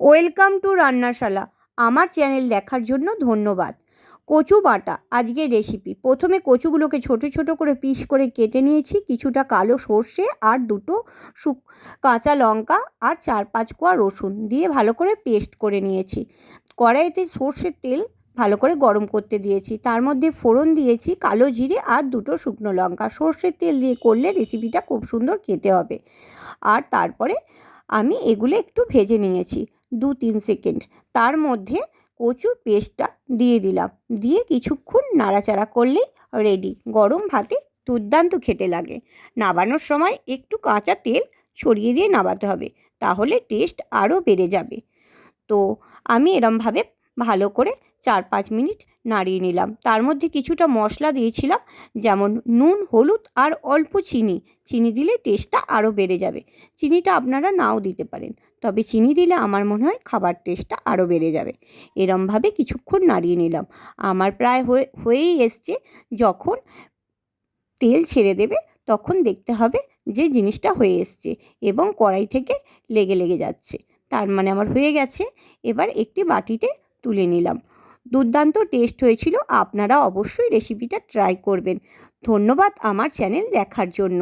Welcome to রান্নাশালা। আমার channel দেখার জন্য ধন্যবাদ। কচু বাটা আজকের রেসিপি। প্রথমে কচুগুলোকে ছোট ছোট করে পিস করে কেটে নিয়েছি। কিছুটা কালো সর্ষে আর দুটো কাঁচা লঙ্কা আর 4-5 কোয়া রসুন দিয়ে ভালো করে পেস্ট করে নিয়েছি। কড়াইতে সর্ষের তেল ভালো করে গরম করতে দিয়েছি। তার মধ্যে ফোড়ন দিয়েছি কালো জিরে আর দুটো শুকনো লঙ্কা। সর্ষের তেল দিয়ে করলে রেসিপিটা খুব সুন্দর খেতে হবে। আর তারপরে আমি এগুলো একটু ভেজে নিয়েছি 2-3 সেকেন্ড। তার মধ্যে কচুর পেস্টটা দিয়ে দিলাম, দিয়ে কিছুক্ষণ নাড়াচাড়া করলেই রেডি। গরম ভাতে দুর্দান্ত খেতে লাগে। নাবানোর সময় একটু কাঁচা তেল ছড়িয়ে দিয়ে নাবাতে হবে, তাহলে টেস্ট আরও বেড়ে যাবে। তো আমি এরমভাবে ভালো করে 4-5 মিনিট নাড়িয়ে নিলাম। তার মধ্যে কিছুটা মশলা দিয়েছিলাম, যেমন নুন, হলুদ আর অল্প চিনি। চিনি দিলে টেস্টটা আরও বেড়ে যাবে। চিনিটা আপনারা নাও দিতে পারেন, তবে চিনি দিলে আমার মনে হয় খাবার টেস্টটা আরও বেড়ে যাবে। এরমভাবে কিছুক্ষণ নাড়িয়ে নিলাম। আমার প্রায় হয়েই এসছে। যখন তেল ছেড়ে দেবে তখন দেখতে হবে যে জিনিসটা হয়ে এসছে এবং কড়াই থেকে লেগে লেগে যাচ্ছে, তার মানে আমার হয়ে গেছে। এবার একটি বাটিতে তুলে নিলাম। দুর্দান্ত টেস্ট হয়েছিল। আপনারা অবশ্যই রেসিপিটা ট্রাই করবেন। ধন্যবাদ আমার চ্যানেল দেখার জন্য।